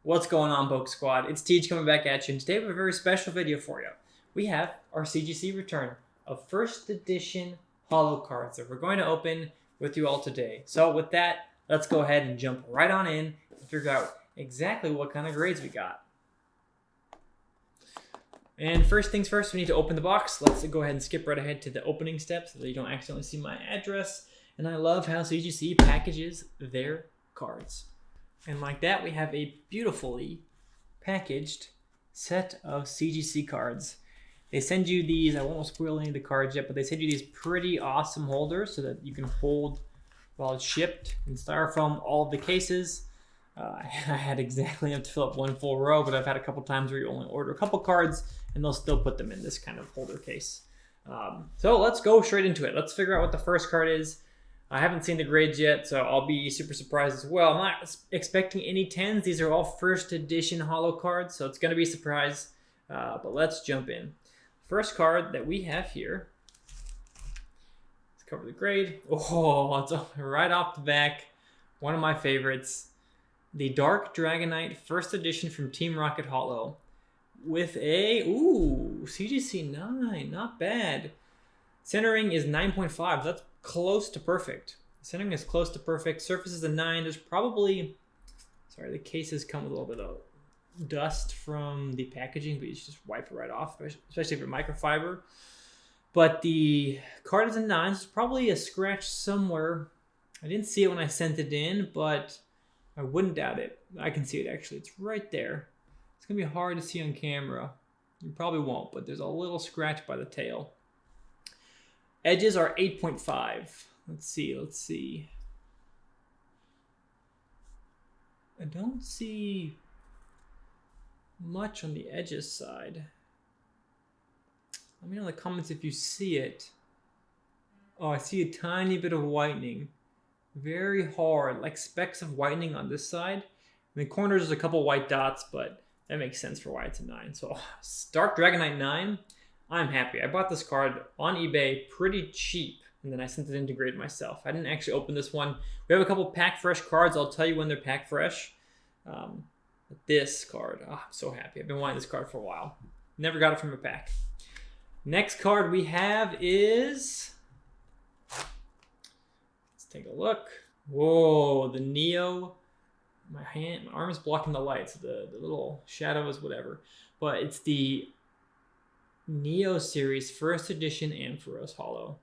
What's going on, Boke Squad? It's Teach coming back at you, and today we have a very special video for you. We have our CGC return of first edition Holo cards that we're going to open with you all today. So with that, let's go ahead and jump right on in and figure out exactly what kind of grades we got. And first things first, we need to open the box. Let's go ahead and skip right ahead to the opening steps so that you don't accidentally see my address. And I love how CGC packages their cards. And like that, we have a beautifully packaged set of CGC cards. They send you these, I won't spoil any of the cards yet, but they send you these pretty awesome holders so that you can hold while it's shipped in styrofoam all of the cases. I had exactly enough to fill up one full row, but I've had a couple times where you only order a couple cards and they'll still put them in this kind of holder case. So let's go straight into it. Let's figure out what the first card is. I haven't seen the grades yet, so I'll be super surprised as well. I'm not expecting any 10s. These are all first edition Holo cards, so it's going to be a surprise. But let's jump in. First card that we have here. Let's cover the grade. Oh, it's right off the back. One of my favorites. The Dark Dragonite first edition from Team Rocket Holo. With a, CGC 9. Not bad. Centering is 9.5. That's close to perfect. Centering is close to perfect. Surface is a 9. There's probably, the cases come with a little bit of dust from the packaging, but you just wipe it right off, especially for microfiber. But the card is a 9. There's probably a scratch somewhere. I didn't see it when I sent it in, but I wouldn't doubt it. I can see it actually. It's right there. It's going to be hard to see on camera. You probably won't, but there's a little scratch by the tail. Edges are 8.5. Let's see. I don't see much on the edges side. Let me know in the comments if you see it. Oh, I see a tiny bit of whitening. Very hard, like specks of whitening on this side. In the corners, there's a couple white dots, but that makes sense for why it's a 9. So, Dark Dragonite 9. I'm happy. I bought this card on eBay pretty cheap, and then I sent it in to grade myself. I didn't actually open this one. We have a couple pack fresh cards. I'll tell you when they're pack fresh. But this card, I'm so happy. I've been wanting this card for a while. Never got it from a pack. Next card we have is, let's take a look. Whoa, the Neo. My arm is blocking the lights. The little shadows, whatever. But it's the Neo series first edition Ampharos Holo.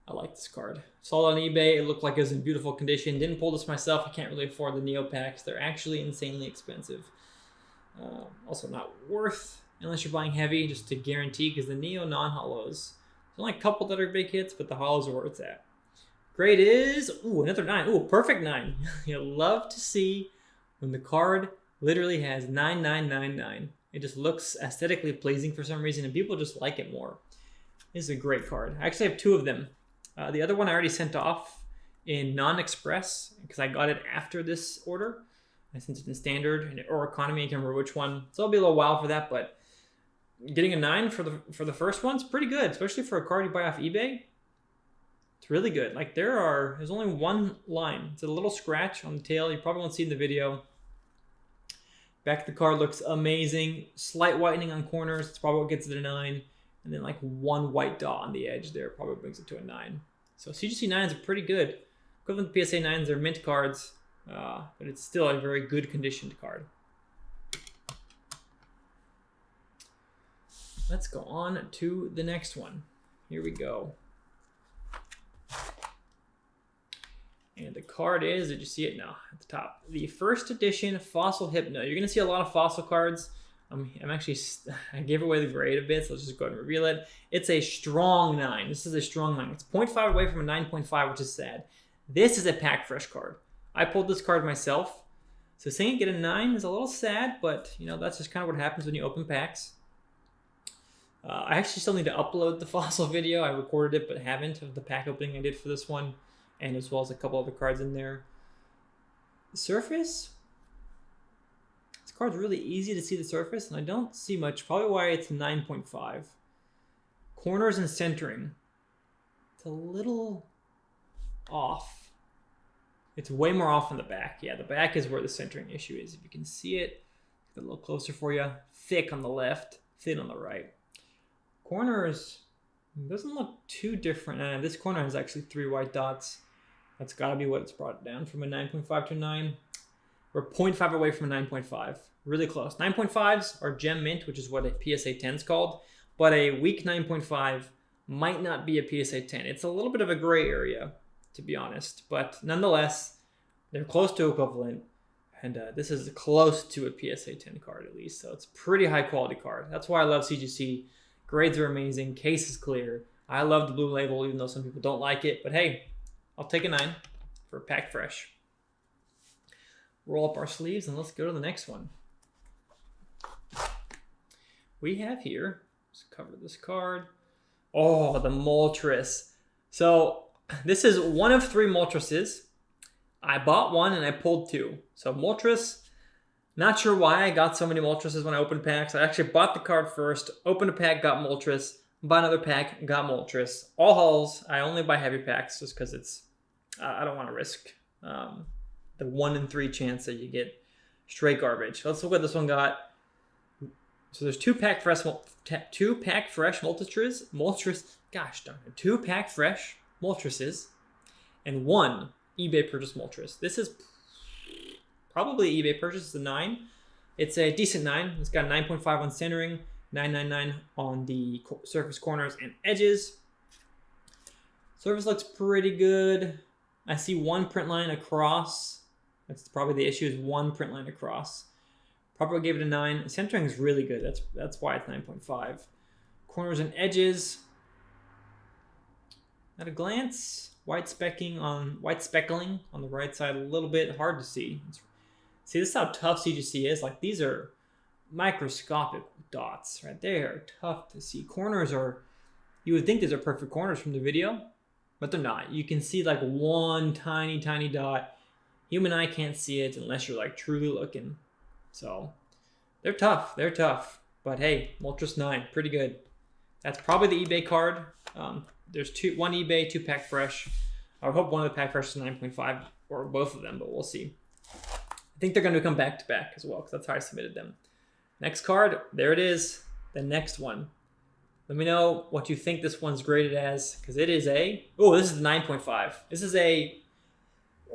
I like this card. Saw it on eBay. It looked like it was in beautiful condition. Didn't pull this myself. I can't really afford the Neo packs. They're actually insanely expensive. Also not worth, unless you're buying heavy, just to guarantee, because the Neo non-Holos, there's only a couple that are big hits, but the Holos are where it's at. Grade is, another 9. Perfect 9. You'll love to see when the card literally has 9999. It just looks aesthetically pleasing for some reason, and people just like it more. This is a great card. I actually have 2 of them. The other one I already sent off in non-express because I got it after this order. I sent it in standard or economy. I can't remember which one. So it'll be a little while for that, but getting a 9 for the first one's pretty good, especially for a card you buy off eBay. It's really good. Like there's only one line. It's a little scratch on the tail. You probably won't see in the video. Back of the card looks amazing. Slight whitening on corners. It's probably what gets it a 9. And then like one white dot on the edge there probably brings it to a 9. So CGC 9s are pretty good. Equivalent to PSA 9s are mint cards, but it's still a very good conditioned card. Let's go on to the next one. Here we go. And the card is, did you see it? No, at the top. The first edition Fossil Hypno. You're going to see a lot of fossil cards. I gave away the grade a bit, so let's just go ahead and reveal it. It's a strong 9. This is a strong 9. It's 0.5 away from a 9.5, which is sad. This is a pack fresh card. I pulled this card myself. So saying get a 9 is a little sad, but that's just kind of what happens when you open packs. I actually still need to upload the fossil video. I recorded it, but haven't, of the pack opening I did for this one. And as well as a couple other cards in there. The surface. This card's really easy to see the surface, and I don't see much. Probably why it's 9.5. Corners and centering. It's a little off. It's way more off on the back. Yeah, the back is where the centering issue is. If you can see it, a little closer for you. Thick on the left, thin on the right. Corners doesn't look too different. This corner has actually 3 white dots. That's got to be what it's brought down from a 9.5 to 9. We're 0.5 away from a 9.5. Really close. 9.5s are gem mint, which is what a PSA 10 is called. But a weak 9.5 might not be a PSA 10. It's a little bit of a gray area, to be honest. But nonetheless, they're close to equivalent. And this is close to a PSA 10 card at least. So it's a pretty high quality card. That's why I love CGC. Grades are amazing. Case is clear. I love the blue label, even though some people don't like it. But hey, I'll take a 9 for pack fresh. Roll up our sleeves and let's go to the next one. We have here, let's cover this card. Oh, the Moltres. So this is one of 3 Moltreses. I bought one and I pulled 2. So Moltres, not sure why I got so many Moltreses when I opened packs. I actually bought the card first, opened a pack, got Moltres, bought another pack, got Moltres. All holos. I only buy heavy packs just because it's, I don't want to risk the 1 in 3 chance that you get straight garbage. Let's look what this one got. So there's 2 pack fresh Moltres. Gosh darn it. 2 pack fresh Moltreses and 1 eBay purchase Moltres. This is probably eBay purchase. It's a 9. It's a decent 9. It's got 9.5 on centering, 999 on the surface corners and edges. Surface looks pretty good. I see 1 print line across. That's probably the issue, is 1 print line across. Probably gave it a 9. Centering is really good. That's why it's 9.5. Corners and edges. At a glance, white speckling on the right side a little bit. Hard to see. See, this is how tough CGC is. Like, these are microscopic dots, right? They are tough to see. Corners are, you would think these are perfect corners from the video, but they're not. You can see like 1 tiny, tiny dot. Human eye can't see it unless you're like truly looking. So they're tough. They're tough. But hey, Moltres 9, pretty good. That's probably the eBay card. There's 1 eBay, 2 pack fresh. I would hope one of the pack fresh is 9.5 or both of them, but we'll see. I think they're going to come back to back as well because that's how I submitted them. Next card, there it is. The next one. Let me know what you think this one's graded as, because it is a, oh, this is 9.5. This is a,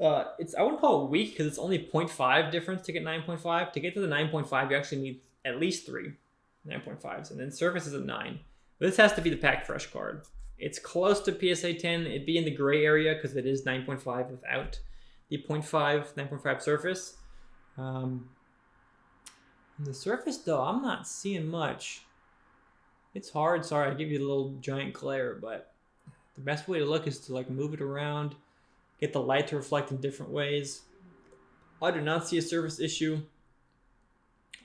I wouldn't call it weak because it's only 0.5 difference to get 9.5. To get to the 9.5, you actually need at least 3 9.5s, and then surface is a 9. This has to be the pack fresh card. It's close to PSA 10. It'd be in the gray area because it is 9.5 without the 9.5 surface. The surface, though, I'm not seeing much. It's hard. Sorry, I give you a little giant glare, but the best way to look is to like move it around, get the light to reflect in different ways. I do not see a surface issue.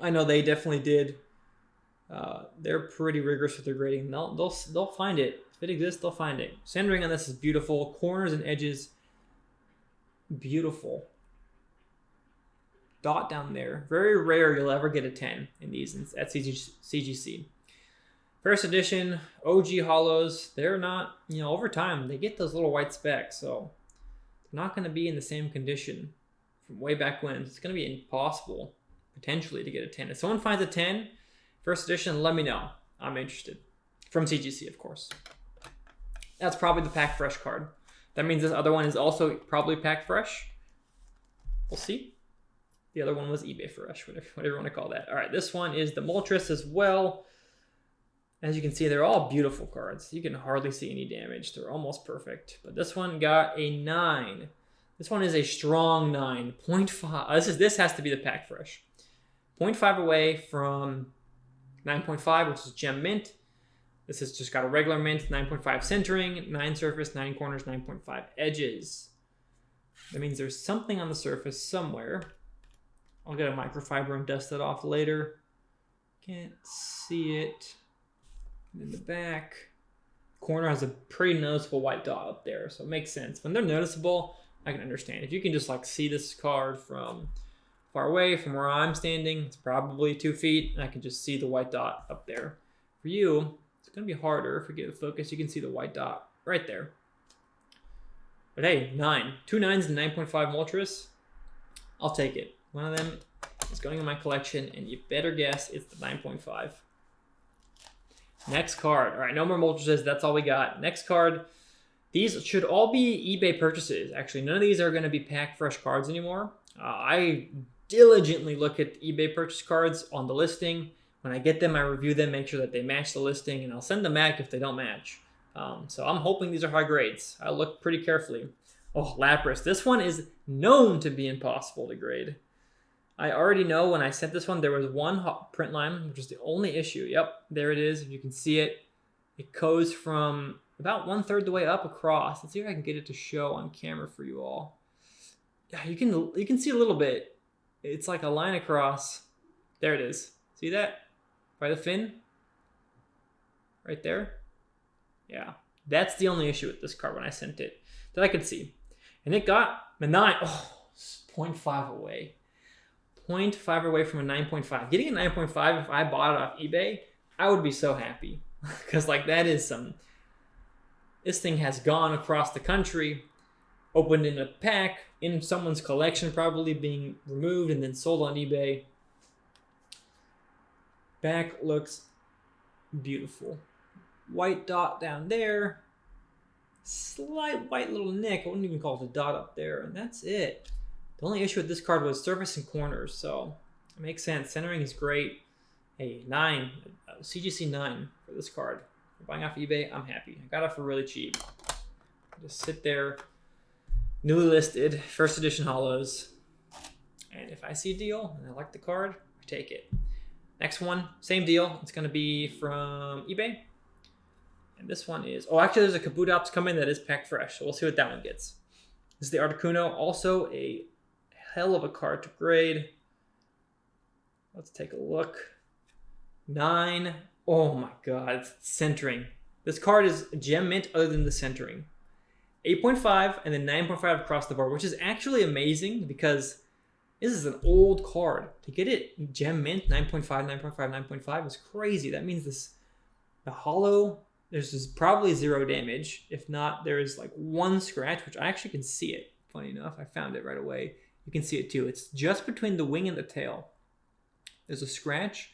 I know they definitely did. They're pretty rigorous with their grading. They'll find it. If it exists, they'll find it. Centering on this is beautiful. Corners and edges, beautiful. Dot down there. Very rare you'll ever get a 10 in these at CGC. First edition, OG holos, they're not, over time, they get those little white specks, so they're not going to be in the same condition from way back when. It's going to be impossible, potentially, to get a 10. If someone finds a 10, first edition, let me know. I'm interested. From CGC, of course. That's probably the pack fresh card. That means this other one is also probably pack fresh. We'll see. The other one was eBay fresh, whatever you want to call that. All right, this one is the Moltres as well. As you can see, they're all beautiful cards. You can hardly see any damage. They're almost perfect. But this one got a 9. This one is a strong 9. 0.5. This has to be the pack fresh. 0.5 away from 9.5, which is gem mint. This has just got a regular mint. 9.5 centering, 9 surface, 9 corners, 9.5 edges. That means there's something on the surface somewhere. I'll get a microfiber and dust it off later. Can't see it. In the back, corner has a pretty noticeable white dot up there, so it makes sense. When they're noticeable, I can understand. If you can just like see this card from far away, from where I'm standing, it's probably 2 feet, and I can just see the white dot up there. For you, it's going to be harder. If we get the focus, you can see the white dot right there. But hey, 9. 2 9s and 9.5 Moltres. I'll take it. One of them is going in my collection, and you better guess it's the 9.5. Next card. All right, no more Moltres. That's all we got. Next card. These should all be eBay purchases. Actually, none of these are going to be pack fresh cards anymore. I diligently look at eBay purchase cards on the listing. When I get them, I review them, make sure that they match the listing, and I'll send them back if they don't match. So I'm hoping these are high grades. I look pretty carefully. Oh, Lapras. This one is known to be impossible to grade. I already know when I sent this one, there was one print line, which is the only issue. Yep, there it is. If you can see it, it goes from about 1/3 the way up across. Let's see if I can get it to show on camera for you all. Yeah, you can see a little bit. It's like a line across. There it is. See that? By the fin? Right there? Yeah. That's the only issue with this card when I sent it that I could see. And it got a 9. Oh, 0.5 away. 0.5 away from a 9.5. Getting a 9.5, if I bought it off eBay, I would be so happy. Because, like, that is some... This thing has gone across the country, opened in a pack, in someone's collection probably, being removed and then sold on eBay. Back looks beautiful. White dot down there. Slight white little nick. I wouldn't even call it a dot up there. And that's it. The only issue with this card was surface and corners. So it makes sense. Centering is great. Hey, 9. CGC 9 for this card. If you're buying off eBay, I'm happy. I got it for really cheap. Just sit there. Newly listed. First edition holos. And if I see a deal and I like the card, I take it. Next one, same deal. It's going to be from eBay. And this one is... Oh, actually, there's a Kabutops coming that is packed fresh. So we'll see what that one gets. This is the Articuno. Also a hell of a card to grade. Let's take a look. 9. Oh my god, it's centering. This card is gem mint other than the centering. 8.5 and then 9.5 across the board, which is actually amazing because this is an old card. To get it gem mint, 9.5, 9.5, 9.5 is crazy. That means the holo, there's probably 0 damage. If not, there is like 1 scratch, which I actually can see it. Funny enough, I found it right away. You can see it too. It's just between the wing and the tail. There's a scratch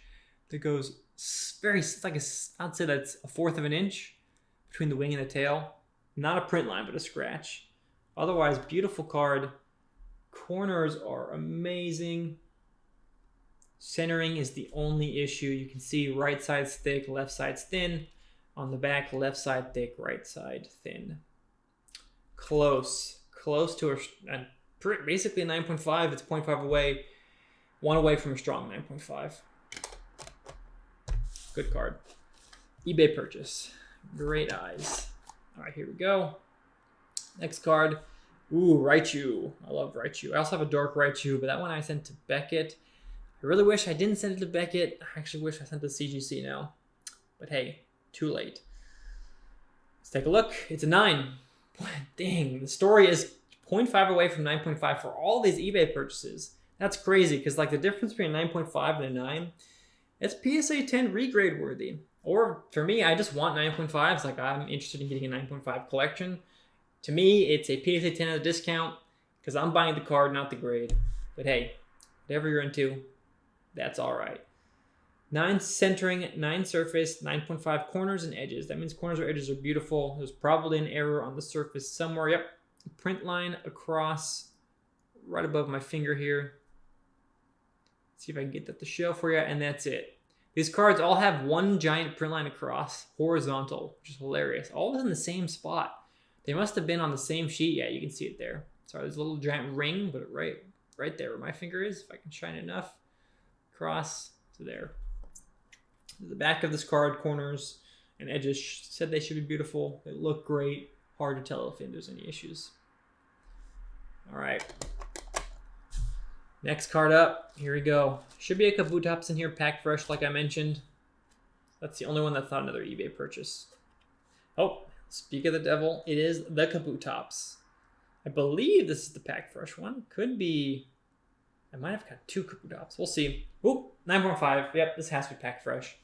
that goes it's like I'd say that's 1/4 of an inch between the wing and the tail. Not a print line, but a scratch. Otherwise, beautiful card. Corners are amazing. Centering is the only issue. You can see right side's thick, left side's thin. On the back, left side thick, right side thin. Close to basically a 9.5. It's 0.5 away. 1 away from a strong 9.5. Good card. eBay purchase. Great eyes. All right, here we go. Next card. Ooh, Raichu. I love Raichu. I also have a dark Raichu, but that one I sent to Beckett. I really wish I didn't send it to Beckett. I actually wish I sent it to CGC now. But hey, too late. Let's take a look. It's a 9. Dang, the story is 0.5 away from 9.5 for all these eBay purchases. That's crazy because like the difference between a 9.5 and a 9, it's PSA 10 regrade worthy. Or for me, I just want 9.5s. Like I'm interested in getting a 9.5 collection. To me, it's a PSA 10 at a discount because I'm buying the card, not the grade. But hey, whatever you're into, that's all right. 9 centering, 9 surface, 9.5 corners and edges. That means corners or edges are beautiful. There's probably an error on the surface somewhere. Yep, print line across right above my finger here. See if I can get that to show for you, and that's it. These cards all have one giant print line across, horizontal, which is hilarious. All in the same spot. They must have been on the same sheet. Yeah, you can see it there. Sorry, there's a little giant ring, but right there where my finger is, if I can shine it enough. Across to there. The back of this card, corners and edges said they should be beautiful. They look great. Hard to tell if there's any issues. All right. Next card up. Here we go. Should be a Kabutops in here, packed fresh like I mentioned. That's the only one that's not another eBay purchase. Oh, speak of the devil. It is the Kabutops. I believe this is the packed fresh one. Could be... I might have got 2 Kabutops. We'll see. Oop, 9.5. Yep, this has to be packed fresh.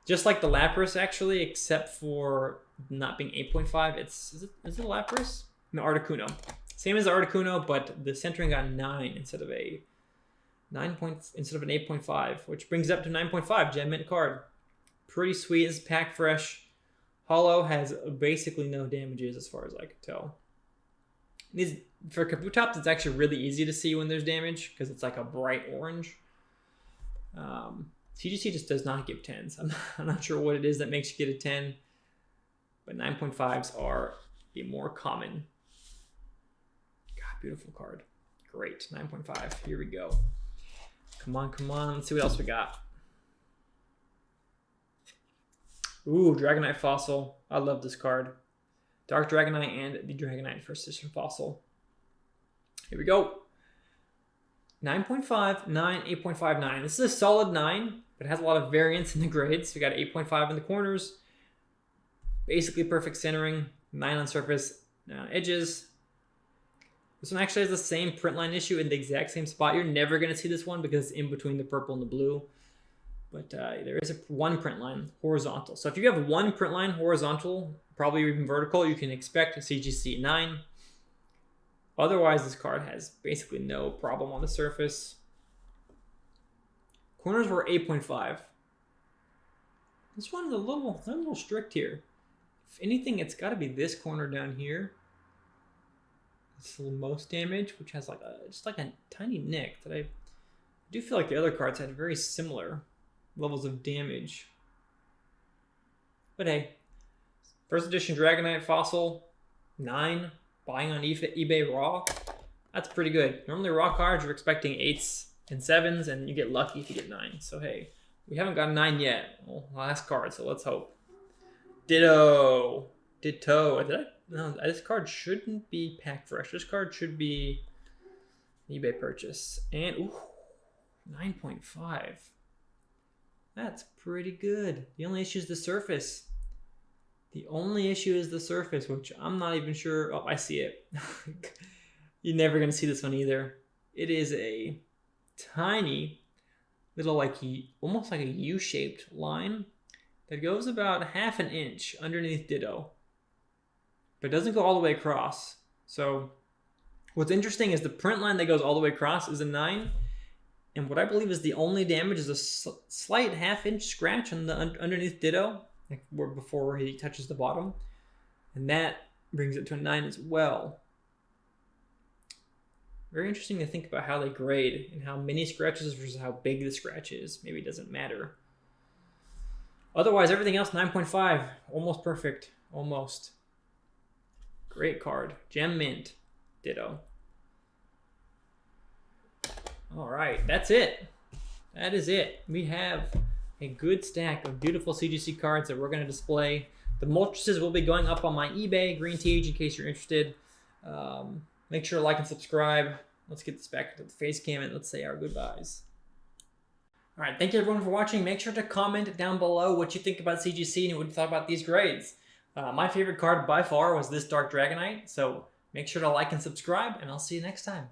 Just like the Lapras, actually, except for not being 8.5. Is it a Lapras? No, Articuno. Same as the Articuno, but the centering got 9 instead of an 8.5, which brings it up to 9.5. Gem Mint card. Pretty sweet. It's pack fresh. Holo has basically no damages as far as I could tell. For Kabutops, it's actually really easy to see when there's damage because it's like a bright orange. CGC just does not give 10s. I'm not sure what it is that makes you get a 10, but 9.5s are a more common. God, beautiful card. Great, 9.5. Here we go. Come on, come on. Let's see what else we got. Ooh, Dragonite Fossil. I love this card. Dark Dragonite and the Dragonite First Edition Fossil. Here we go. 9.5, 9, 8.59. This is a solid 9, but it has a lot of variance in the grades. We got 8.5 in the corners. Basically perfect centering. 9 on surface edges. This one actually has the same print line issue in the exact same spot. You're never going to see this one because it's in between the purple and the blue. But there is one print line horizontal. So if you have one print line horizontal, probably even vertical, you can expect a CGC 9. Otherwise, this card has basically no problem on the surface. Corners were 8.5. This one's a little strict here. If anything, it's got to be this corner down here. It's the most damage, which has just like a tiny nick that I do feel like the other cards had very similar levels of damage. But hey, first edition Dragonite Fossil, 9, buying on eBay raw. That's pretty good. Normally raw cards, you're expecting 8s and 7s, and you get lucky if you get 9. So hey, we haven't got 9 yet. Well, last card, so let's hope. Ditto. No, this card shouldn't be pack fresh. This card should be eBay purchase. And ooh, 9.5. That's pretty good. The only issue is the surface. Which I'm not even sure. Oh, I see it. You're never going to see this one either. It is a tiny little, almost like a U-shaped line that goes about ½ an inch underneath Ditto, but it doesn't go all the way across. So what's interesting is the print line that goes all the way across is a 9. And what I believe is the only damage is a slight ½ inch scratch on the underneath Ditto, before he touches the bottom. And that brings it to a 9 as well. Very interesting to think about how they grade and how many scratches versus how big the scratch is. Maybe it doesn't matter. Otherwise, everything else, 9.5. Almost perfect. Almost. Great card. Gem Mint. Ditto. All right, that's it. That is it. We have a good stack of beautiful CGC cards that we're going to display. The Moltres will be going up on my eBay, Green Teej, in case you're interested. Make sure to like and subscribe. Let's get this back to the face cam and let's say our goodbyes. All right, thank you everyone for watching. Make sure to comment down below what you think about CGC and what you thought about these grades. My favorite card by far was this Dark Dragonite, so make sure to like and subscribe, and I'll see you next time.